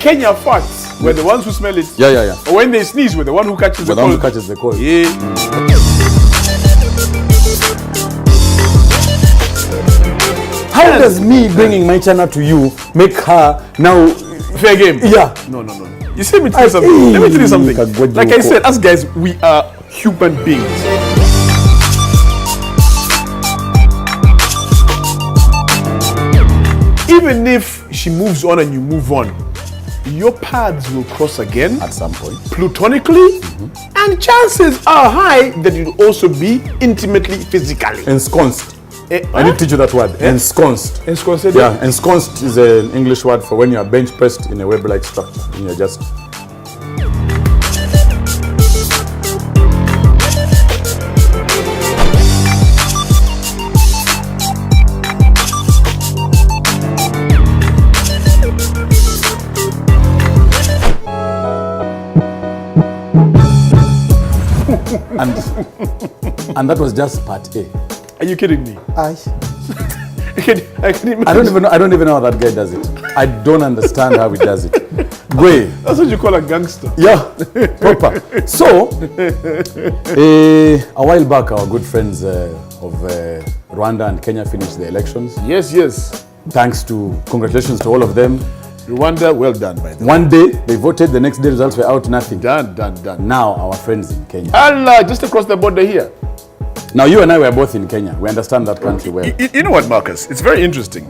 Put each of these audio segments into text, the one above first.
Kenya farts, we're the ones who smell it. Yeah. Or when they sneeze, we're the one who catches the cold. Yeah. How does me bringing my channel to you make her now fair game? Yeah. No. You see, let me tell you something. Like I said, us guys, we are human beings. Even if she moves on and you move on, your paths will cross again at some point, platonically, and chances are high that you'll also be intimately, physically ensconced. I need to teach you that word. Ensconced. Ensconced. Yeah, ensconced is an English word for when you are bench pressed in a web-like structure and you're just. And that was just part A. Are you kidding me? I can imagine. I don't even know how that guy does it. I don't understand how he does it. Gway. That's what you call a gangster. Yeah, proper. So, a while back, our good friends of Rwanda and Kenya finished the elections. Yes. Congratulations to all of them. Rwanda, well done by them. One day they voted, the next day results were out, nothing. Done. Now our friends in Kenya. Allah, just across the border here. Now you and I were both in Kenya. We understand that country well. You know what, Marcus? It's very interesting.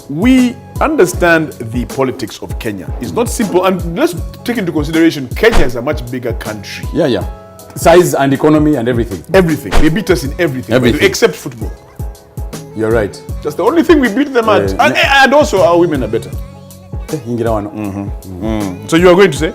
We understand the politics of Kenya. It's not simple, and let's take into consideration Kenya is a much bigger country. Yeah. Size and economy and everything. Everything. They beat us in everything. Except football. You're right. Just the only thing we beat them at. And also our women are better. So you are going to say?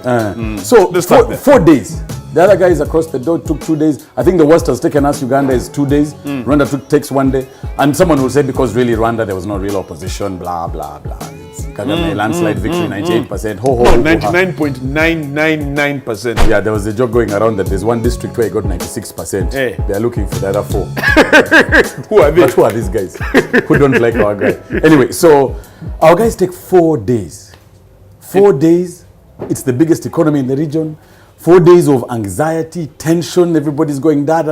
So 4 days. The other guys across the door took 2 days. I think the worst has taken us, Uganda, is 2 days. Rwanda takes 1 day. And someone will say because really Rwanda, there was no real opposition, blah, blah, blah. It's Kagame landslide victory, 98%. 99.999%. Yeah, there was a joke going around that there's one district where he got 96%. Hey. They are looking for the other 4. Who are they? But who are these guys who don't like our guy? Anyway, so our guys take 4 days. 4 days. It's the biggest economy in the region. 4 days of anxiety, tension, everybody's going da.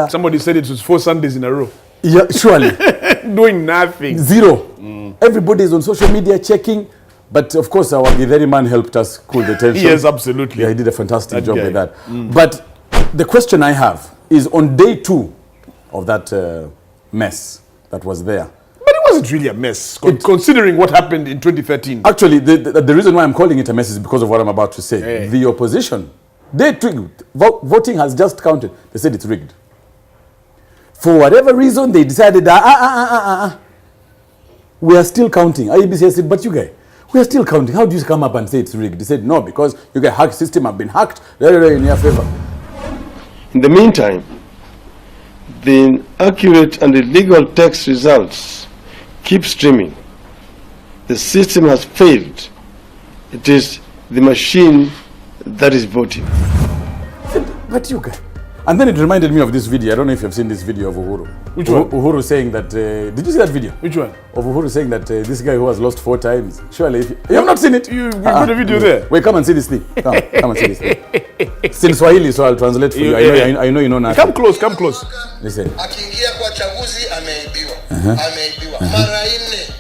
Somebody said it was 4 Sundays in a row. Yeah, surely. Doing nothing. Zero. Everybody's on social media checking. But of course, our Githeri man helped us cool the tension. Yes, absolutely. Yeah, he did a fantastic job with that. But the question I have is on day 2 of that mess that was there. But it wasn't really a mess, considering what happened in 2013. Actually, the reason why I'm calling it a mess is because of what I'm about to say. Hey. The opposition, they rigged. Voting has just counted. They said it's rigged. For whatever reason, they decided, we are still counting. IEBC said, but you guys, we are still counting. How do you come up and say it's rigged? They said, no, because you guys hacked system have been hacked in your favor. In the meantime, the inaccurate and illegal tax results keep streaming. The system has failed. It is the machine that is voting. But you guys. And then it reminded me of this video. I don't know if you've seen this video of Uhuru. Which one? Uhuru saying that, did you see that video? Which one? Of Uhuru saying that this guy who has lost 4 times. Surely, if you have not seen it. You put a video there. Wait, come and see this thing. Come and see this thing. It's in Swahili, so I'll translate for you. I know you know nothing. Come close. Listen. Akiingia kwa chaguzi ameibiwa. Ameibiwa. Mara 4.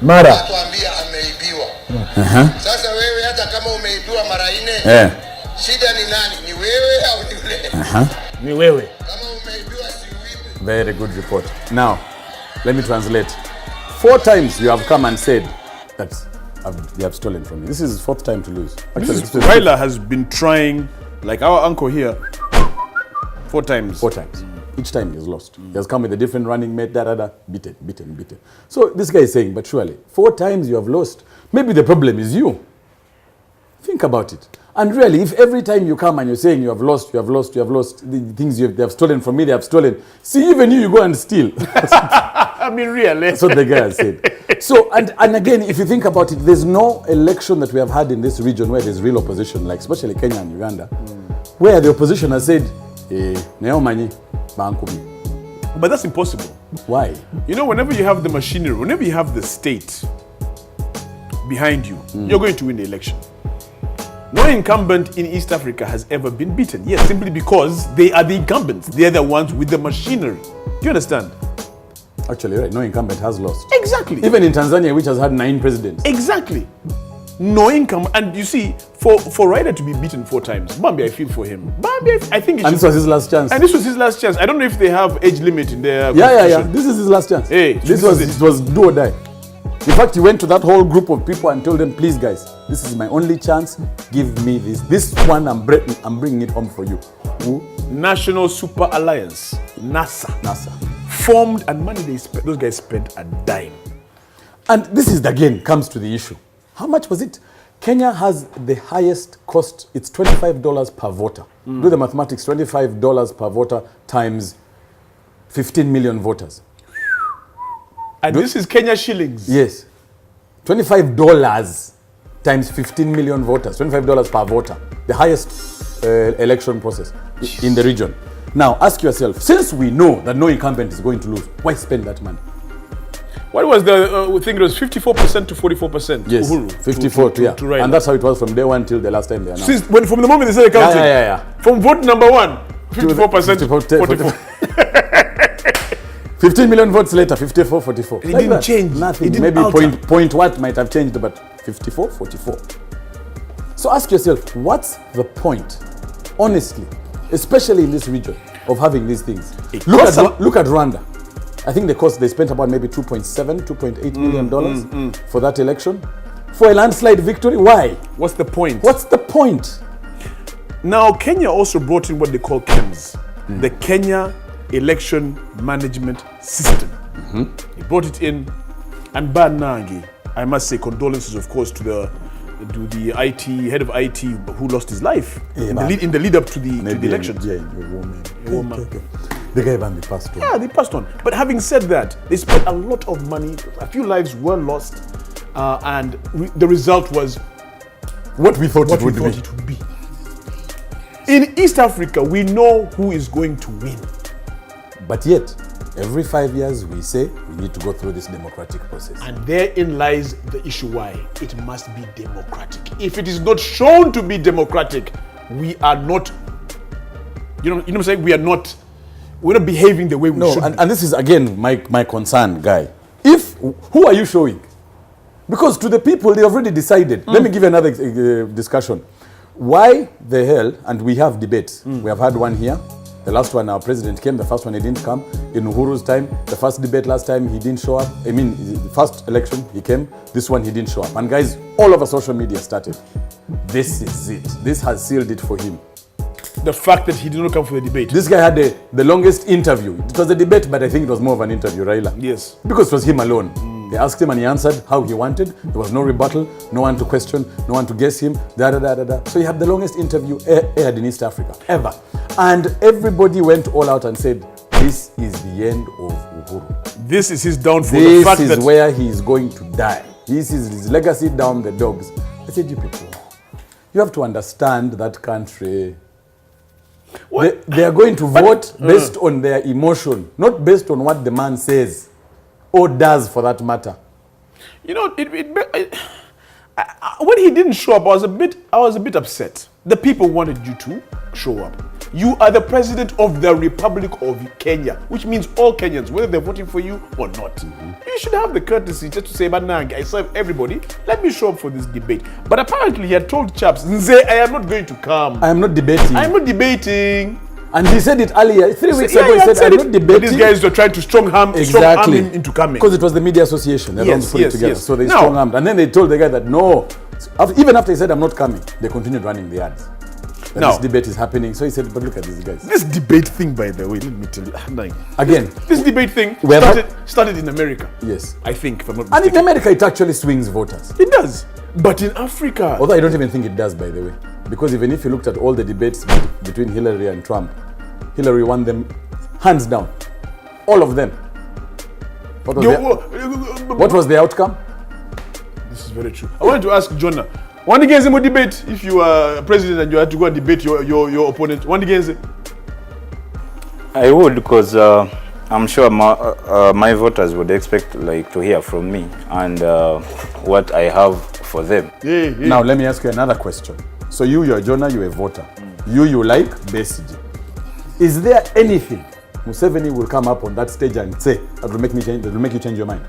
Mara. Atuambia ameibiwa. Sasa wewe hata kama umeibiwa mara 4, shida ni nani? Ni wewe au ni yule? Ni wewe. Kama umeibiwa si uibe. Very good report. Now, let me translate. 4 times you have come and said that they have stolen from you. This is 4th time to lose. Actually, Raila has been trying, like our uncle here, 4 times. 4 times. Each time he has lost. He has come with a different running mate, beaten. So this guy is saying, but surely, 4 times you have lost. Maybe the problem is you. Think about it. And really, if every time you come and you're saying you have lost, the things they have stolen from me, they have stolen. See, even you go and steal. I mean, really. That's what the guy has said. So, and again, if you think about it, there's no election that we have had in this region where there's real opposition, like especially Kenya and Uganda, where the opposition has said, but that's impossible. Why? You know, whenever you have the machinery, whenever you have the state behind you, you're going to win the election. No incumbent in East Africa has ever been beaten. Yes, simply because they are the incumbents. They're the ones with the machinery. Do you understand? Actually, right. No incumbent has lost. Exactly. Even in Tanzania, which has had 9 presidents. Exactly. No income. And you see, for Ryder to be beaten 4 times, Bambi, I feel for him. Bambi, I think it And this was his last chance. And this was his last chance. I don't know if they have age limit in their Yeah. constitution. This is his last chance. Hey, it was do or die. In fact, he went to that whole group of people and told them, please guys, this is my only chance. Give me this. This one, I'm bringing it home for you. Who? National Super Alliance, NASA. Formed, and money those guys spent a dime. And this is again comes to the issue. How much was it? Kenya has the highest cost. It's $25 per voter. Do the mathematics. $25 per voter times 15 million voters. And this is Kenya shillings. Yes. $25 times 15 million voters. $25 per voter. The highest election process in the region. Now, ask yourself, since we know that no incumbent is going to lose, why spend that money? What was the thing? It was 54% to 44%. Yes, Uhuru, 54 to Raila. and that's how it was from day one till the last time they announced. From the moment they started counting. Yeah. From vote number 1, 54%, 44. 15 million votes later, 54, 44. It didn't change. Nothing. It didn't Maybe alter. point what might have changed, but 54, 44. So ask yourself, what's the point, honestly, especially in this region, of having these things? Look at Rwanda. I think they spent about maybe $2.8 million for that election. For a landslide victory, why? What's the point? What's the point? Now, Kenya also brought in what they call KEMS, the Kenya Election Management System. He brought it in, and Banangi, I must say condolences, of course, to the head of IT who lost his life in the lead up to the elections. Yeah, a woman. The guy Bambi passed on. Yeah, they passed on. But having said that, they spent a lot of money. A few lives were lost, and the result was what we thought it would be. In East Africa, we know who is going to win. But yet, every 5 years we say we need to go through this democratic process. And therein lies the issue why it must be democratic. If it is not shown to be democratic, we are not, you know what I'm saying? We're not behaving the way we should. And this is again my concern, guy. Who are you showing? Because to the people, they already decided. Let me give you another discussion. Why the hell, and we have debates. We have had one here. The last one, our president came. The first one, he didn't come. In Uhuru's time, the first debate last time, he didn't show up. I mean, the first election, he came. This one, he didn't show up. And guys, all over social media started. This is it. This has sealed it for him. The fact that he did not come for the debate. This guy had the longest interview. It was a debate, but I think it was more of an interview, Raila. Yes. Because it was him alone. They asked him and he answered how he wanted. There was no rebuttal, no one to question, no one to guess him, So he had the longest interview aired in East Africa, ever. And everybody went all out and said, this is the end of Uhuru. This is his downfall. This is where he is going to die. This is his legacy down the dogs. I said, you people, you have to understand that country. They are going to vote based on their emotion, not based on what the man says or does, for that matter. You know, when he didn't show up, I was a bit upset. The people wanted you to show up. You are the president of the Republic of Kenya, which means all Kenyans, whether they're voting for you or not. You should have the courtesy just to say, Banang, I serve everybody. Let me show up for this debate. But apparently he had told chaps, Nze, I am not going to come. I am not debating. I am not debating. And he said it earlier. 3 weeks ago, he said, I'm not debating. These guys were trying to strong arm him into coming. Because it was the media association. They put it together. Yes. So they strong armed. And then they told the guy that no. Even after he said, I'm not coming, they continued running the ads. This debate is happening. So he said, but look at these guys. This debate thing, by the way, let me tell you. Again. This debate thing started in America. Yes. I think, if I'm not mistaken. And in America, it actually swings voters. It does. But in Africa. Although I don't even think it does, by the way. Because even if you looked at all the debates between Hillary and Trump, Hillary won them hands down. All of them. What was the outcome? This is very true. I wanted to ask Jonah. One against him debate if you are president and you had to go and debate your opponent. One against it. I would, because I'm sure my voters would expect to hear from me and what I have for them. Now, let me ask you another question. So you're Jonah, you're a voter. You like Besigye. Is there anything Museveni will come up on that stage and say that will make you change your mind?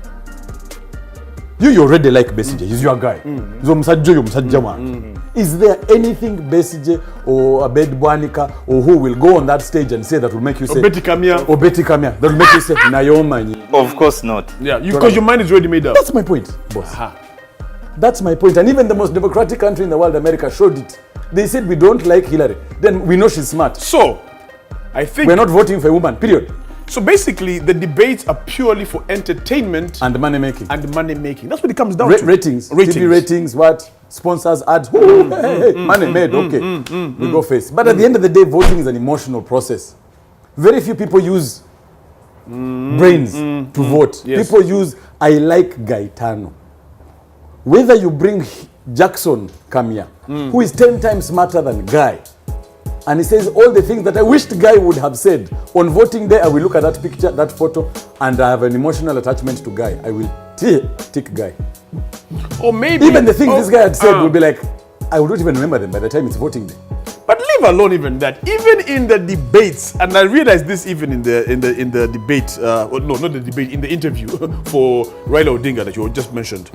You already like Besigye. He's your guy. Is there anything Besigye or Abed Bwanika or who will go on that stage and say that will make you say Betty Kamya that will make you say Nayomanyi? Of course not. Yeah, because your mind is already made up. That's my point, boss. That's my point. And even the most democratic country in the world, America, showed it. They said we don't like Hillary. Then we know she's smart. So, I think we're not voting for a woman, period. So basically, the debates are purely for entertainment and money making. That's what it comes down to. Ratings. TV ratings, what? Sponsors, ads. Money made, okay. We go face. But at the end of the day, voting is an emotional process. Very few people use brains to vote. Yes. People use, I like Gaetano. Whether you bring Jackson Kamya, who is 10 times smarter than Guy, and he says all the things that I wished Guy would have said. On voting day, I will look at that picture, that photo, and I have an emotional attachment to Guy. I will tick Guy. Or maybe even the things this guy had said will be like, I would not even remember them by the time it's voting day. But leave alone even that. Even in the debates, and I realized this even in the debate, well, no, not the debate, in the interview for Raila Odinga that you just mentioned,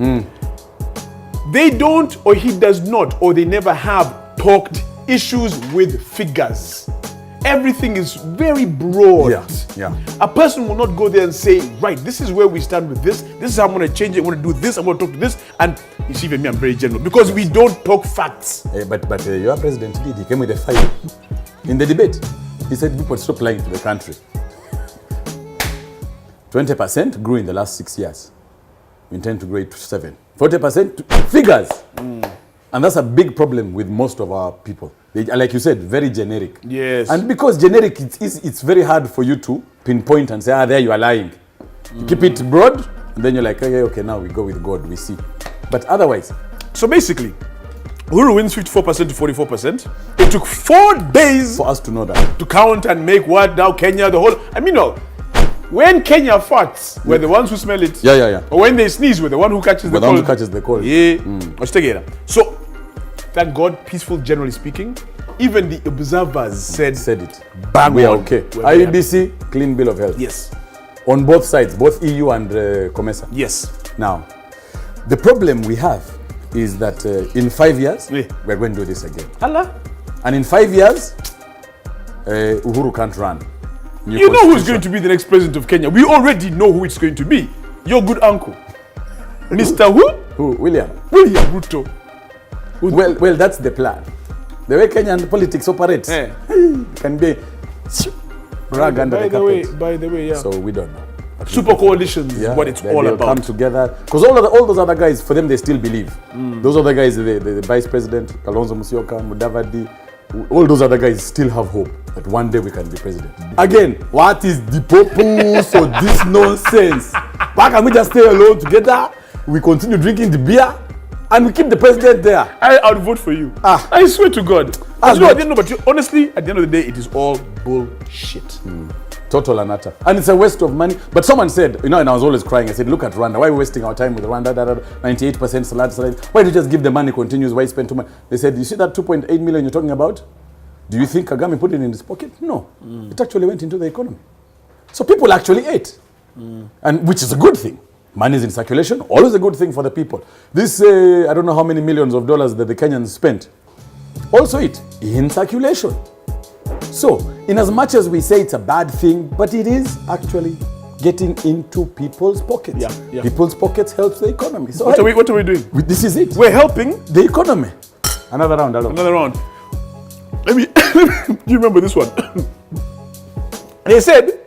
they don't, or he does not, or they never have talked issues with figures. Everything is very broad. Yeah. A person will not go there and say, right, this is where we stand with this. This is how I'm going to change it. I want to do this. I'm going to talk to this. And you see, even me, I'm very general because we don't talk facts. But your president did. He came with a fight in the debate. He said people stop lying to the country. 20% grew in the last 6 years. We intend to grow it to 7. 40% figures. And that's a big problem with most of our people. They, like you said, very generic. Yes. And because generic, it's very hard for you to pinpoint and say, there you are lying. You keep it broad, and then you're like, okay, now we go with God, we see. But otherwise. So basically, Uhuru wins 54% to 44%. It took 4 days for us to know that. To count and make what now Kenya, the whole, I mean, no. When Kenya farts, we're the ones who smell it. Yeah. Or when they sneeze, we're the one who catches the cold. The one who catches the cold. Yeah. So, thank God, peaceful, generally speaking. Even the observers said it. Bang we are on. okay. IEBC, clean bill of health. Yes. On both sides, both EU and COMESA. Yes. Now, the problem we have is that in 5 years, we're going to do this again. Allah. And in 5 years, Uhuru can't run. You know who's going to be the next president of Kenya? We already know who it's going to be. Your good uncle. Mr. Who? Who? William Ruto. Well, that's the plan. The way Kenyan politics operates can be drag under the carpet. By the way, yeah. So we don't know. Super coalitions is what it's all about. Come together. Because all those other guys, for them, they still believe. Those other guys, the vice president, Kalonzo Musyoka, Mudavadi, all those other guys still have hope that one day we can be president. Again, what is the purpose of this nonsense? Why can't we just stay alone together? We continue drinking the beer and we keep the president there. I would vote for you. I swear to God. I didn't know, but honestly, at the end of the day, it is all bullshit. Total and utter. And it's a waste of money. But someone said, and I was always crying, I said, look at Rwanda. Why are we wasting our time with Rwanda? 98% salary. Why do you just give the money continuous? Why spend too much? They said, you see that 2.8 million you're talking about? Do you think Kagame put it in his pocket? No. It actually went into the economy. So people actually ate. And which is a good thing. Money is in circulation, always a good thing for the people. This, I don't know how many millions of dollars that the Kenyans spent. Also it in circulation. So, in as much as we say it's a bad thing, but it is actually getting into people's pockets. Yeah. People's pockets helps the economy. So what are we doing? This is it. We're helping the economy. Another round. Another round. Do you remember this one? They said,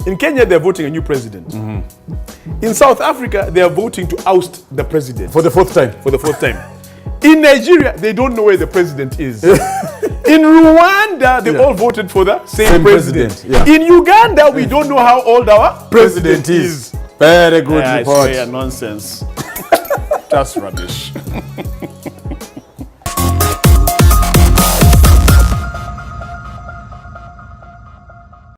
in Kenya, they're voting a new president. In South Africa, they are voting to oust the president. For the fourth time. In Nigeria, they don't know where the president is. In Rwanda, they all voted for the same president. In Uganda, we don't know how old our president is. Very good report. It's nonsense. That's rubbish.